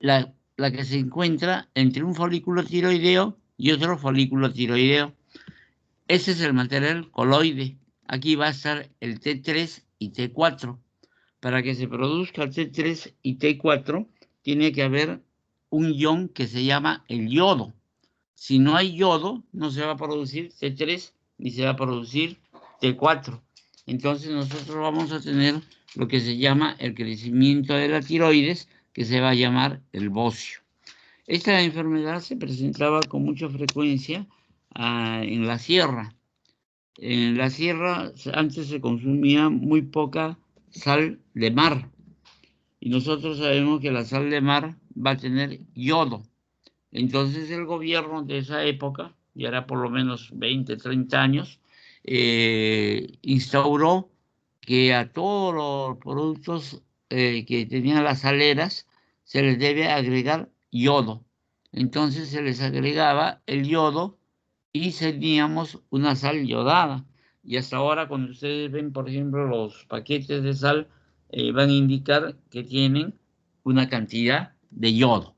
la que se encuentra entre un folículo tiroideo y otro folículo tiroideo. Ese es el material coloide. Aquí va a estar el T3 y T4. Para que se produzca el T3 y T4, tiene que haber un ion que se llama el yodo. Si no hay yodo, no se va a producir T3 ni se va a producir T4. Entonces nosotros vamos a tener lo que se llama el crecimiento de la tiroides, que se va a llamar el bocio. Esta enfermedad se presentaba con mucha frecuencia en la sierra. En la sierra antes se consumía muy poca sal de mar y nosotros sabemos que la sal de mar va a tener yodo. Entonces el gobierno de esa época, ya era por lo menos 20, 30 años, instauró que a todos los productos que tenían las saleras se les debe agregar yodo. Entonces se les agregaba el yodo y teníamos una sal yodada. Y hasta ahora cuando ustedes ven, por ejemplo, los paquetes de sal, van a indicar que tienen una cantidad de yodo.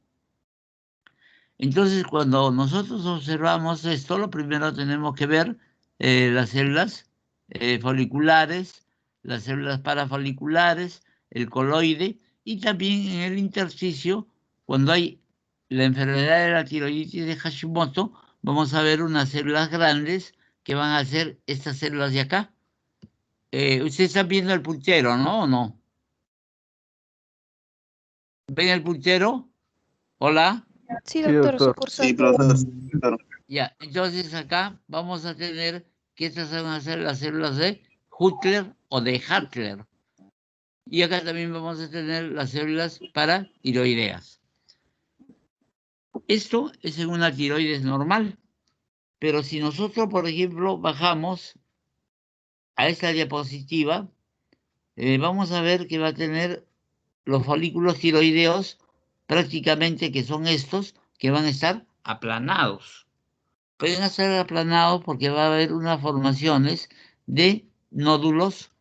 Entonces, cuando nosotros observamos esto, lo primero tenemos que ver las células foliculares, las células parafoliculares, el coloide y también en el intersticio, cuando hay la enfermedad de la tiroiditis de Hashimoto, vamos a ver unas células grandes que van a ser estas células de acá. Ustedes están viendo el puntero, ¿no? ¿O no? ¿Ven el puntero? Hola. Sí, Sí, doctor, doctor. sucursal. Sí, profesor. Claro. Ya, entonces acá vamos a tener que estas van a ser las células de Hutler o de Hartler. Y acá también vamos a tener las células paratiroideas. Esto es en una tiroides normal. Pero si nosotros, por ejemplo, bajamos a esta diapositiva, vamos a ver que va a tener los folículos tiroideos prácticamente que son estos, que van a estar aplanados. Pueden estar aplanados porque va a haber unas formaciones de nódulos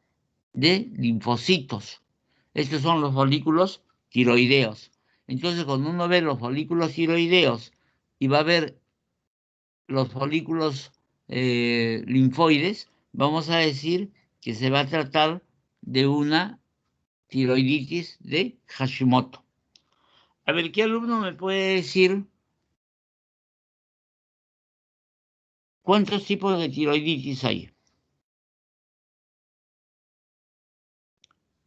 de linfocitos. Estos son los folículos tiroideos. Entonces, cuando uno ve los folículos tiroideos y va a ver los folículos linfoides, vamos a decir que se va a tratar de una tiroiditis de Hashimoto. A ver, ¿qué alumno me puede decir cuántos tipos de tiroiditis hay?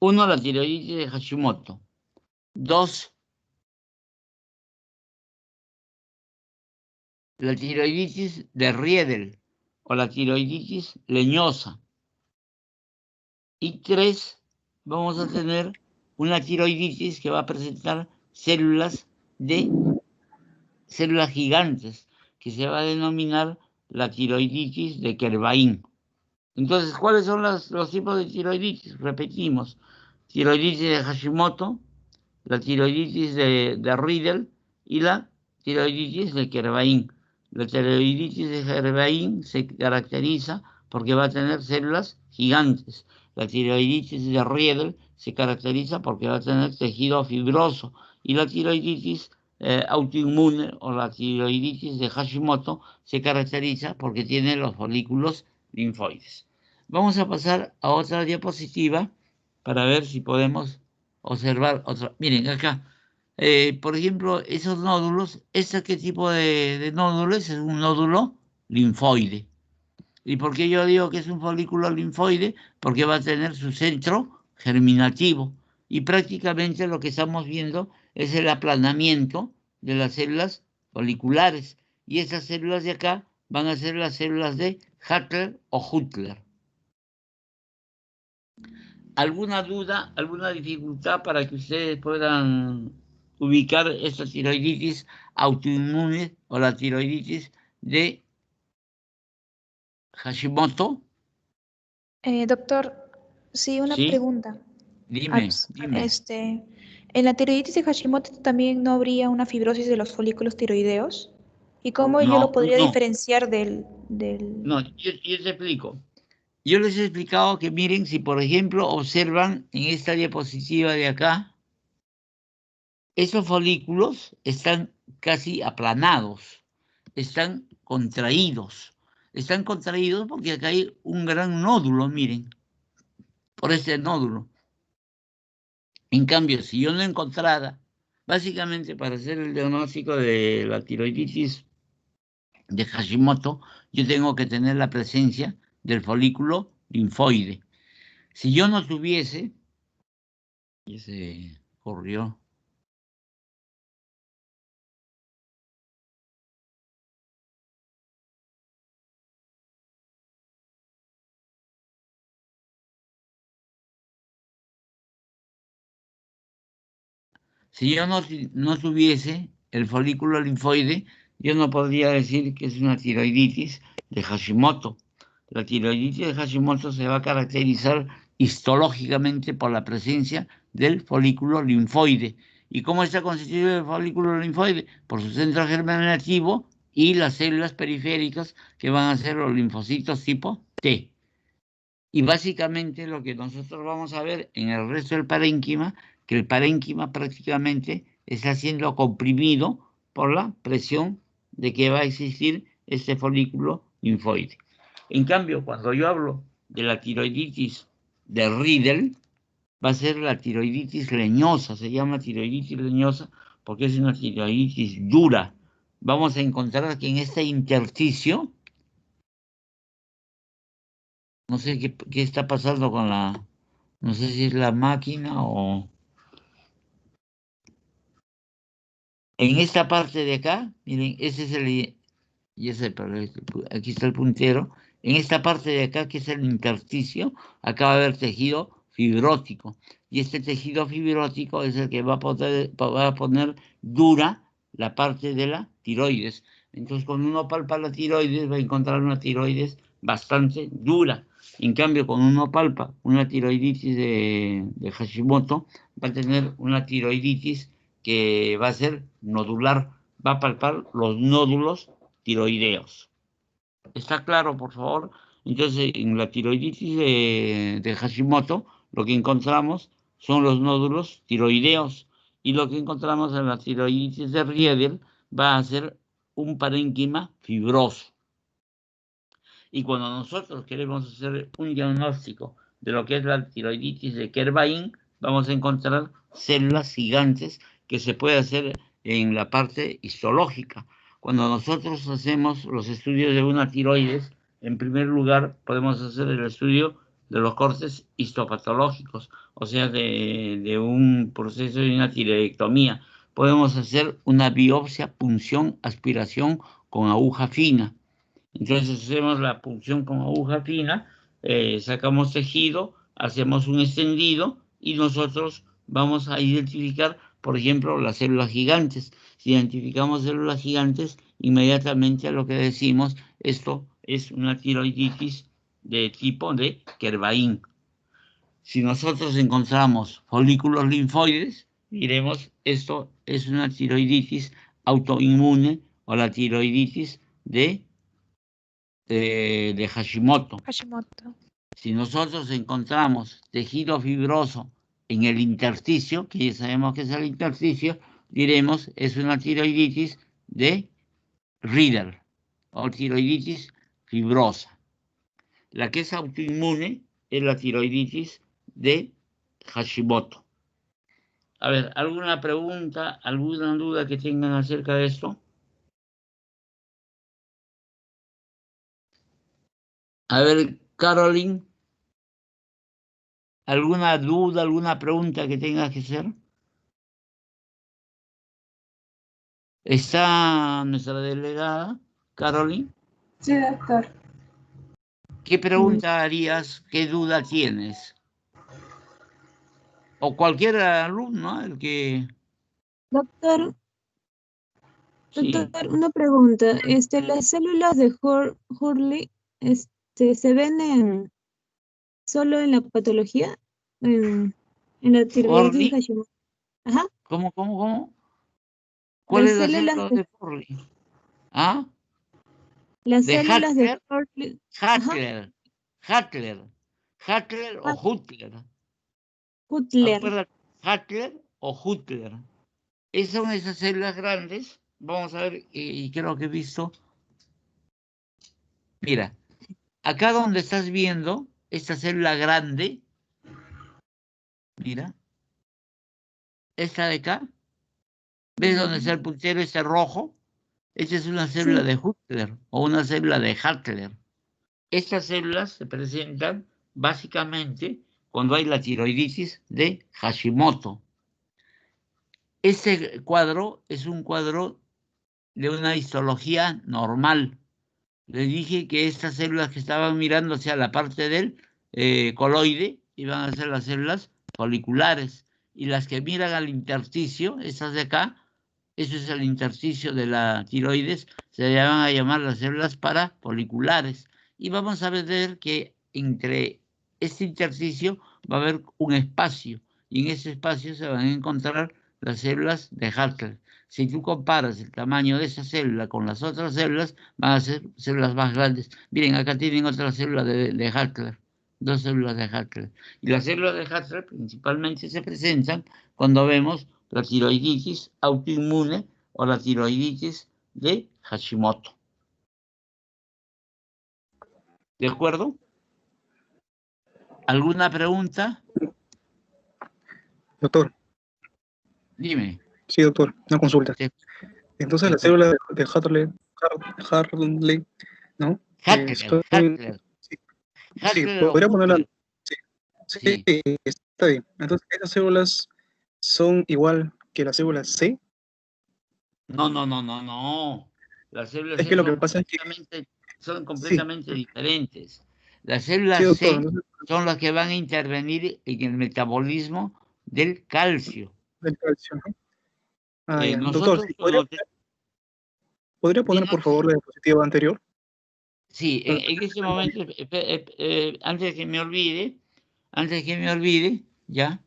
Uno, la tiroiditis de Hashimoto. Dos, la tiroiditis de Riedel o la tiroiditis leñosa. Y tres, vamos a tener una tiroiditis que va a presentar células gigantes, que se va a denominar la tiroiditis de Kervain. Entonces, ¿cuáles son los tipos de tiroiditis? Repetimos, tiroiditis de Hashimoto, la tiroiditis de Riedel y la tiroiditis de Kervain. La tiroiditis de Kervain se caracteriza porque va a tener células gigantes. La tiroiditis de Riedel se caracteriza porque va a tener tejido fibroso. Y la tiroiditis autoinmune o la tiroiditis de Hashimoto se caracteriza porque tiene los folículos linfoides. Vamos a pasar a otra diapositiva para ver si podemos observar otra. Miren acá, por ejemplo, esos nódulos, ¿qué tipo de nódulos? Es un nódulo linfoide. ¿Y por qué yo digo que es un folículo linfoide? Porque va a tener su centro germinativo. Y prácticamente lo que estamos viendo es el aplanamiento de las células foliculares. Y esas células de acá van a ser las células de Hartler o Hutler. ¿Alguna duda, alguna dificultad para que ustedes puedan ubicar esta tiroiditis autoinmune o la tiroiditis de Hashimoto? Doctor, sí, una ¿Sí? pregunta. Dime. En la tiroiditis de Hashimoto también no habría una fibrosis de los folículos tiroideos. ¿Y cómo yo lo podría diferenciar del... No, yo te explico. Yo les he explicado que miren, si por ejemplo observan en esta diapositiva de acá, esos folículos están casi aplanados, están contraídos. Están contraídos porque acá hay un gran nódulo, miren, por ese nódulo. En cambio, si yo no encontrara, básicamente para hacer el diagnóstico de la tiroiditis de Hashimoto, yo tengo que tener la presencia del folículo linfoide. Si yo no tuviese, y se corrió. Si yo no tuviese el folículo linfoide, yo no podría decir que es una tiroiditis de Hashimoto. La tiroiditis de Hashimoto se va a caracterizar histológicamente por la presencia del folículo linfoide. ¿Y cómo está constituido el folículo linfoide? Por su centro germinal activo y las células periféricas que van a ser los linfocitos tipo T. Y básicamente lo que nosotros vamos a ver en el resto del parénquima, que el parénquima prácticamente está siendo comprimido por la presión de que va a existir este folículo linfoide. En cambio, cuando yo hablo de la tiroiditis de Riedel, va a ser la tiroiditis leñosa, se llama tiroiditis leñosa porque es una tiroiditis dura. Vamos a encontrar que en este intersticio, no sé qué está pasando con la, no sé si es la máquina o... En esta parte de acá, miren, ese es el... aquí está el puntero. En esta parte de acá, que es el intersticio, acá va a haber tejido fibrótico. Y este tejido fibrótico es el que va a poner dura la parte de la tiroides. Entonces, cuando uno palpa la tiroides, va a encontrar una tiroides bastante dura. En cambio, cuando uno palpa una tiroiditis de Hashimoto, va a tener una tiroiditis que va a ser nodular, va a palpar los nódulos tiroideos. ¿Está claro, por favor? Entonces, en la tiroiditis de Hashimoto, lo que encontramos son los nódulos tiroideos y lo que encontramos en la tiroiditis de Riedel va a ser un parénquima fibroso. Y cuando nosotros queremos hacer un diagnóstico de lo que es la tiroiditis de Kervain, vamos a encontrar células gigantes que se puede hacer en la parte histológica. Cuando nosotros hacemos los estudios de una tiroides, en primer lugar podemos hacer el estudio de los cortes histopatológicos, o sea, de un proceso de una tiroidectomía. Podemos hacer una biopsia, punción, aspiración con aguja fina. Entonces hacemos la punción con aguja fina, sacamos tejido, hacemos un extendido y nosotros vamos a identificar, por ejemplo, las células gigantes. Si identificamos células gigantes, inmediatamente a lo que decimos, esto es una tiroiditis de tipo de Kervain. Si nosotros encontramos folículos linfoides, diremos esto es una tiroiditis autoinmune o la tiroiditis de Hashimoto. Si nosotros encontramos tejido fibroso en el intersticio, que ya sabemos que es el intersticio, diremos es una tiroiditis de Riedel o tiroiditis fibrosa. La que es autoinmune es la tiroiditis de Hashimoto. A ver, ¿alguna pregunta, alguna duda que tengan acerca de esto? A ver, Caroline, ¿alguna duda, alguna pregunta que tengas que hacer? Está nuestra delegada, Caroline. Sí, doctor. ¿Qué pregunta harías? ¿Qué duda tienes? O cualquier alumno, el que... Doctor, Sí. doctor, una pregunta. Las células de Hurley, ¿se ven solo en la patología? En la tiroiditis Forley. Hashimoto. Ajá. ¿Cómo? ¿Cuál Las es la células célula de, de Forley? ¿Ah? las De células de Hattler, Hurley. Ajá. Hattler o Huttler. Hutler. Acuérdate, Hattler o Huttler. son esas células grandes. Vamos a ver, y creo que he visto. Mira, acá donde estás viendo esta célula grande, mira, esta de acá, ¿ves dónde está el puntero ese rojo? Esta es una célula de Hüttler o una célula de Hartler. Estas células se presentan básicamente cuando hay la tiroiditis de Hashimoto. Este cuadro es un cuadro de una histología normal. Les dije que estas células que estaban mirando hacia la parte del coloide iban a ser las células foliculares, y las que miran al intersticio, estas de acá, eso es el intersticio de la tiroides, se van a llamar las células parafoliculares. Y vamos a ver que entre este intersticio va a haber un espacio, y en ese espacio se van a encontrar las células de Hartler. Si tú comparas el tamaño de esa célula con las otras células, van a ser células más grandes. Miren, acá tienen otra célula de Hartler, dos células de Hartler. Y las células de Hartler principalmente se presentan cuando vemos la tiroiditis autoinmune o la tiroiditis de Hashimoto. ¿De acuerdo? ¿Alguna pregunta? Doctor. Dime. Sí, doctor, una consulta. Sí. Entonces la célula de Hartley, ¿no? Hartler. Sí, podría ponerla. Sí, está bien. Entonces, ¿esas células son igual que las células C? No. Las células Es que lo que pasa es que son completamente diferentes. Las células C son las que van a intervenir en el metabolismo del calcio. Del calcio, ¿no? Nosotros, doctor, ¿podría poner por favor la diapositiva anterior? Sí, en ese momento, antes que me olvide, ¿ya?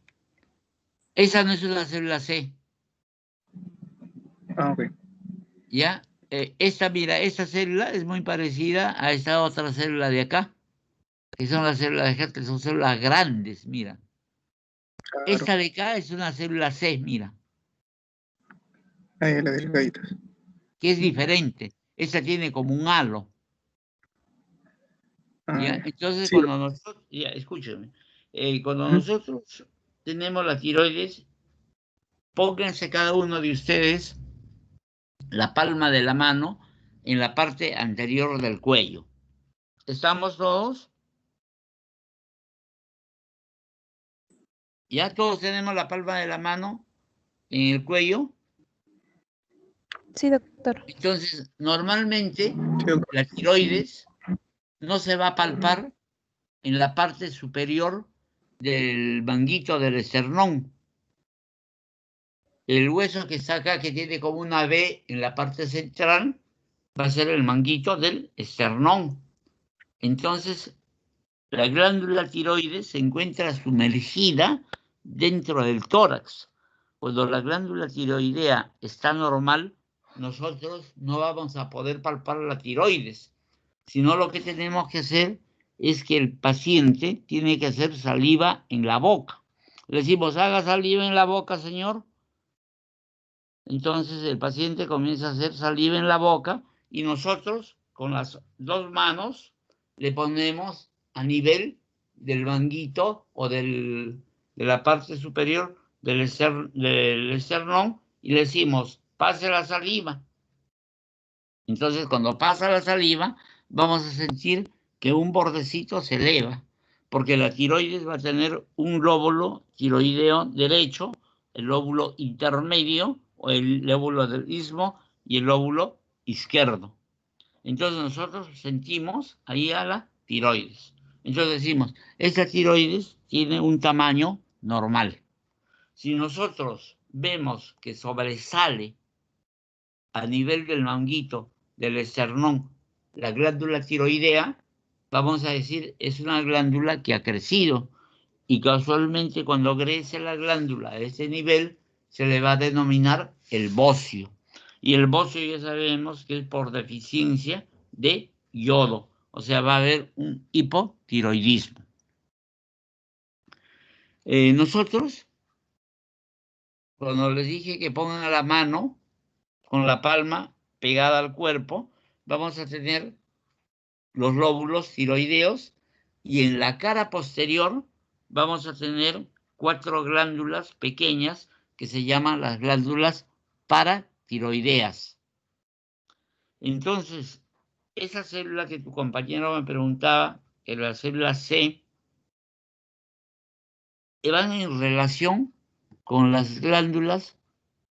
Esa no es una célula C. Ok. ¿Ya? Mira, esta célula es muy parecida a esta otra célula de acá, que son las células de Hartler, son células grandes, mira. Claro. Esta de acá es una célula C, mira. Ahí, la delgadita. Que es diferente. Esta tiene como un halo. ¿Ya? Entonces, sí, cuando nosotros, ya, escúchame, cuando nosotros tenemos la tiroides, pónganse cada uno de ustedes la palma de la mano en la parte anterior del cuello. ¿Estamos todos? ¿Ya todos tenemos la palma de la mano en el cuello? Sí, doctor. Entonces, normalmente la tiroides no se va a palpar en la parte superior del manguito del esternón. El hueso que está acá, que tiene como una V en la parte central, va a ser el manguito del esternón. Entonces, la glándula tiroides se encuentra sumergida dentro del tórax. Cuando la glándula tiroidea está normal, nosotros no vamos a poder palpar la tiroides, sino lo que tenemos que hacer es que el paciente tiene que hacer saliva en la boca. Le decimos, haga saliva en la boca, señor. Entonces el paciente comienza a hacer saliva en la boca y nosotros con las dos manos le ponemos a nivel del manguito o de la parte superior del esternón y le decimos, pase la saliva. Entonces cuando pasa la saliva vamos a sentir que un bordecito se eleva, porque la tiroides va a tener un lóbulo tiroideo derecho, el lóbulo intermedio, o el lóbulo del istmo y el lóbulo izquierdo. Entonces nosotros sentimos ahí a la tiroides. Entonces decimos, esta tiroides tiene un tamaño normal. Si nosotros vemos que sobresale a nivel del manguito del esternón la glándula tiroidea, vamos a decir, es una glándula que ha crecido, y casualmente cuando crece la glándula a ese nivel se le va a denominar el bocio. Y el bocio ya sabemos que es por deficiencia de yodo, o sea, va a haber un hipotiroidismo. Nosotros, cuando les dije que pongan la mano con la palma pegada al cuerpo, vamos a tener los lóbulos tiroideos y en la cara posterior vamos a tener 4 glándulas pequeñas que se llaman las glándulas paratiroideas. Entonces, esa célula que tu compañero me preguntaba, que la célula C, van en relación con las glándulas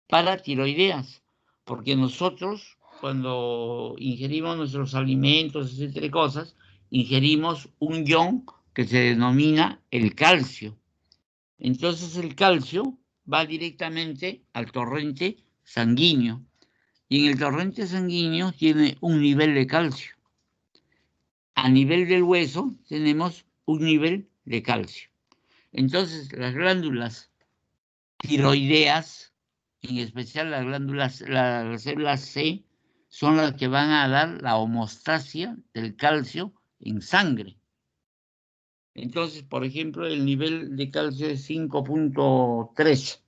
paratiroideas, porque nosotros cuando ingerimos nuestros alimentos, etcétera, cosas, ingerimos un ion que se denomina el calcio. Entonces el calcio va directamente al torrente sanguíneo y en el torrente sanguíneo tiene un nivel de calcio. A nivel del hueso tenemos un nivel de calcio. Entonces las glándulas tiroideas, en especial las células C, son las que van a dar la homeostasia del calcio en sangre. Entonces, por ejemplo, el nivel de calcio es 5.3.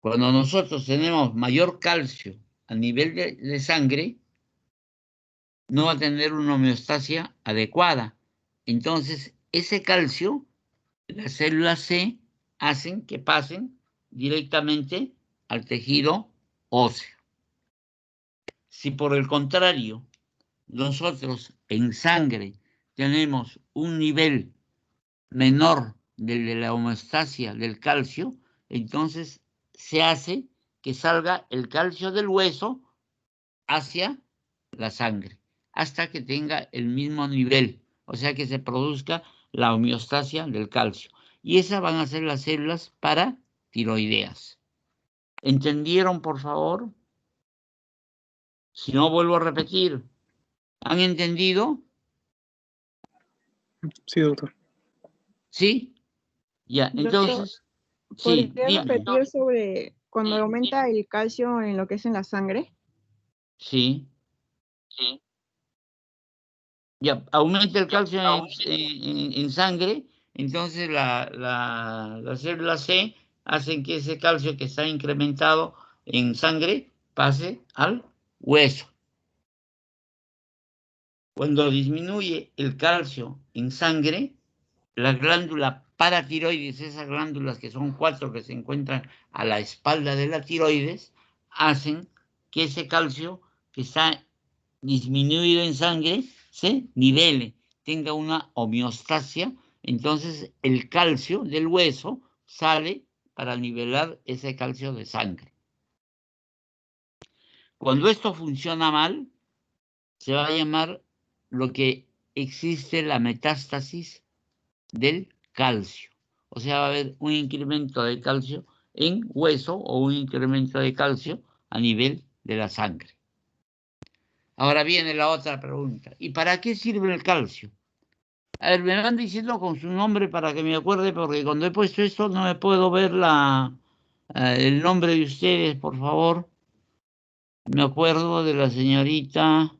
Cuando nosotros tenemos mayor calcio a nivel de sangre, no va a tener una homeostasia adecuada. Entonces, ese calcio, las células C hacen que pasen directamente al tejido óseo. Si por el contrario, nosotros en sangre tenemos un nivel menor del de la homeostasia del calcio, entonces se hace que salga el calcio del hueso hacia la sangre, hasta que tenga el mismo nivel, o sea que se produzca la homeostasia del calcio. Y esas van a ser las células paratiroideas. ¿Entendieron, por favor? Si no, vuelvo a repetir. ¿Han entendido? Sí, doctor. ¿Sí? Ya, entonces, sí, ¿Podría dime. repetir sobre cuando aumenta el calcio en lo que es en la sangre? Sí. Ya, aumenta el calcio en sangre, entonces la célula C hacen que ese calcio que está incrementado en sangre pase al hueso. Cuando disminuye el calcio en sangre, la glándula paratiroides, esas glándulas que son 4 que se encuentran a la espalda de la tiroides, hacen que ese calcio que está disminuido en sangre se nivele, tenga una homeostasia, entonces el calcio del hueso sale para nivelar ese calcio de sangre. Cuando esto funciona mal, se va a llamar lo que existe la metástasis del calcio. O sea, va a haber un incremento de calcio en hueso o un incremento de calcio a nivel de la sangre. Ahora viene la otra pregunta. ¿Y para qué sirve el calcio? A ver, me van diciendo con su nombre para que me acuerde, porque cuando he puesto esto no me puedo ver el nombre de ustedes, por favor. Me acuerdo de la señorita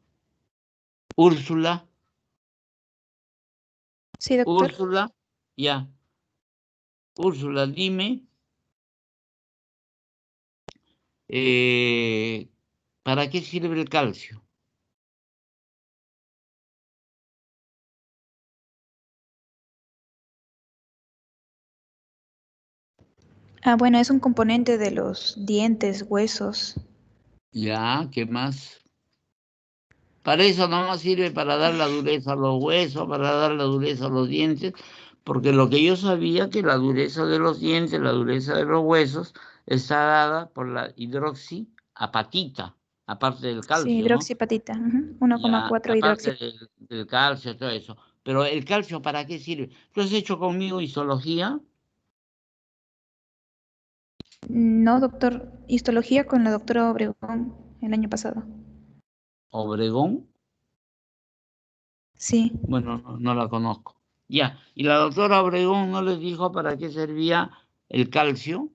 Úrsula. Sí, doctor. Úrsula, ya. Úrsula, dime. ¿Para qué sirve el calcio? Bueno, es un componente de los dientes, huesos. Ya, ¿qué más? Para eso nomás sirve para dar la dureza a los huesos, para dar la dureza a los dientes, porque lo que yo sabía que la dureza de los dientes, la dureza de los huesos, está dada por la hidroxiapatita, aparte del Sí, calcio, ¿no? hidroxiapatita. 1,4 Ya, hidroxi. aparte del calcio, todo eso. Pero el calcio, ¿para qué sirve? ¿Tú has hecho conmigo histología? No, doctor. Histología con la doctora Obregón el año pasado. ¿Obregón? Sí. Bueno, no la conozco. Ya, y la doctora Obregón no les dijo para qué servía el calcio.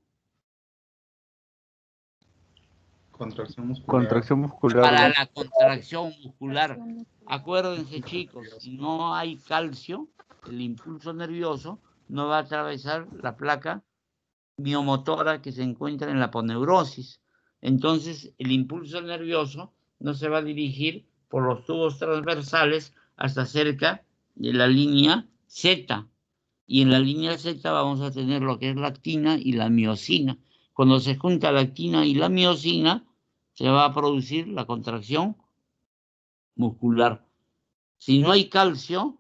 Contracción muscular. Contracción muscular. Para la contracción muscular. Acuérdense, chicos, si no hay calcio, el impulso nervioso no va a atravesar la placa miomotora que se encuentra en la aponeurosis. Entonces, el impulso nervioso no se va a dirigir por los tubos transversales hasta cerca de la línea Z. Y en la línea Z vamos a tener lo que es la actina y la miosina. Cuando se junta la actina y la miosina, se va a producir la contracción muscular. Si no hay calcio,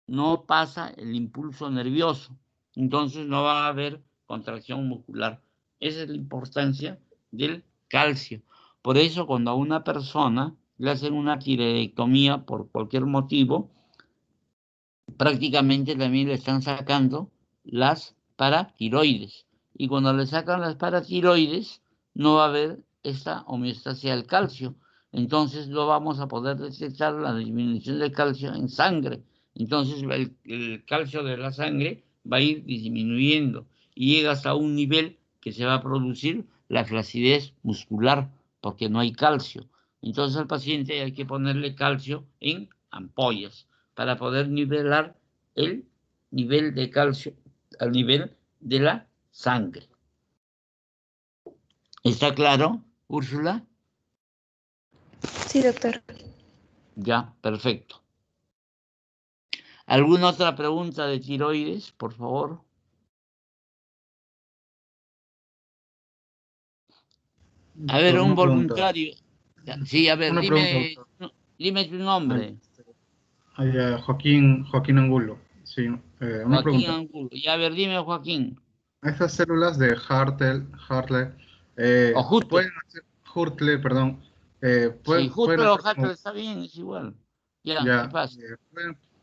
no pasa el impulso nervioso. Entonces no va a haber contracción muscular. Esa es la importancia del calcio. Por eso cuando a una persona le hacen una tiroidectomía por cualquier motivo, prácticamente también le están sacando las paratiroides. Y cuando le sacan las paratiroides, no va a haber esta homeostasia del calcio. Entonces no vamos a poder detectar la disminución del calcio en sangre. Entonces el calcio de la sangre va a ir disminuyendo y llega hasta un nivel que se va a producir la flacidez muscular porque no hay calcio. Entonces al paciente hay que ponerle calcio en ampollas para poder nivelar el nivel de calcio al nivel de la sangre. ¿Está claro, Úrsula? Sí, doctor. Ya, perfecto. ¿Alguna otra pregunta de tiroides, por favor? A ver, un voluntario. Sí, a ver, dime tu nombre. Joaquín Angulo. Sí, una Joaquín pregunta. Angulo. Y a ver, dime, Joaquín. Estas células de Hartle, O Huttler. Hurtle, perdón. Sí, Pueden Huttler o hacer Huttler está bien, es igual. Ya, ¿qué ya, pasa?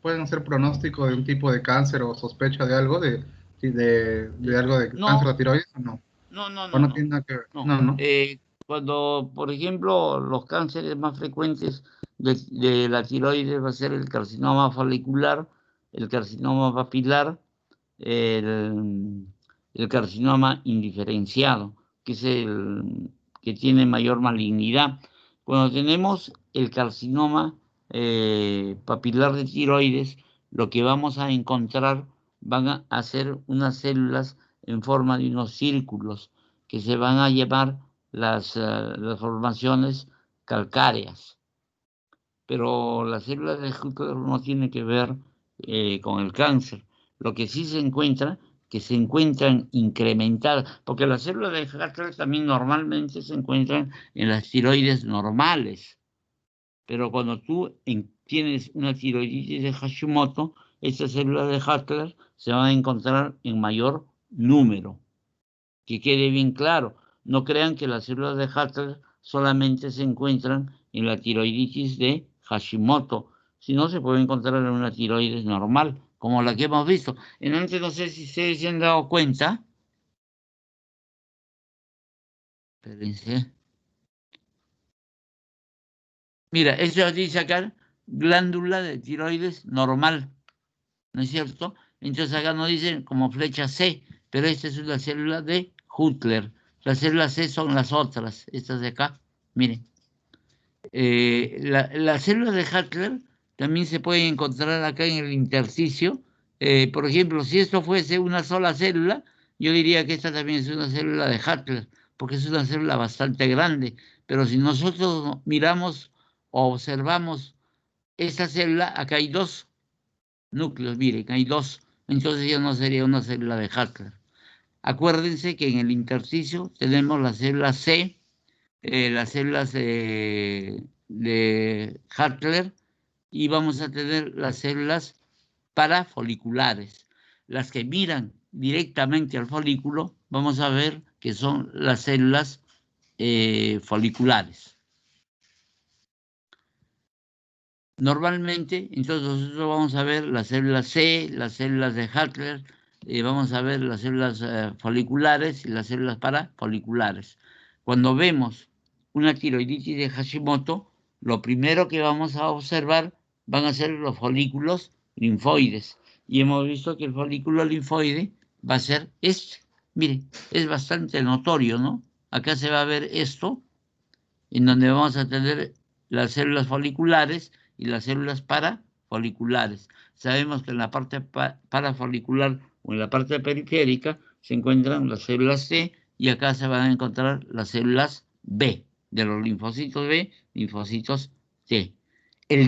pueden hacer pronóstico de un tipo de cáncer o sospecha de algo, de algo de No, cáncer de tiroides o no. no, no, O no, no tiene nada que ver. no. No. Cuando, por ejemplo, los cánceres más frecuentes de la tiroides va a ser el carcinoma folicular, el carcinoma papilar, el carcinoma indiferenciado, que es el que tiene mayor malignidad. Cuando tenemos el carcinoma papilar de tiroides, lo que vamos a encontrar van a ser unas células en forma de unos círculos que se van a llamar las formaciones calcáreas. Pero las células de Hutler no tienen que ver con el cáncer. Lo que sí se encuentra, que se encuentran incrementadas, porque las células de Hutler también normalmente se encuentran en las tiroides normales. Pero cuando tú tienes una tiroiditis de Hashimoto, estas células de Hutler se van a encontrar en mayor número. Que quede bien claro, no crean que las células de Hutler solamente se encuentran en la tiroiditis de Hashimoto, sino se puede encontrar en una tiroides normal, como la que hemos visto. Entonces, no sé si ustedes se han dado cuenta. Espérense. Mira, eso dice acá, glándula de tiroides normal, ¿no es cierto? Entonces acá nos dicen como flecha C, pero esta es una célula de Hutler. Las células C son las otras, estas de acá, miren. Las células de Hutler también se pueden encontrar acá en el intersticio. Por ejemplo, si esto fuese una sola célula, yo diría que esta también es una célula de Hutler, porque es una célula bastante grande. Pero si nosotros miramos o observamos esta célula, acá hay dos núcleos, miren, hay dos. Entonces ya no sería una célula de Hutler. Acuérdense que en el intersticio tenemos la célula C, las células de Hutler, y vamos a tener las células parafoliculares. Las que miran directamente al folículo, vamos a ver que son las células foliculares. Normalmente, entonces nosotros vamos a ver las células C, las células de Hutler, vamos a ver las células foliculares y las células parafoliculares. Cuando vemos una tiroiditis de Hashimoto, lo primero que vamos a observar van a ser los folículos linfoides. Y hemos visto que el folículo linfoide va a ser este. Miren, es bastante notorio, ¿no? Acá se va a ver esto, en donde vamos a tener las células foliculares y las células parafoliculares. foliculares. Sabemos que en la parte parafolicular o en la parte periférica se encuentran las células T y acá se van a encontrar las células B, de los linfocitos B, linfocitos T. El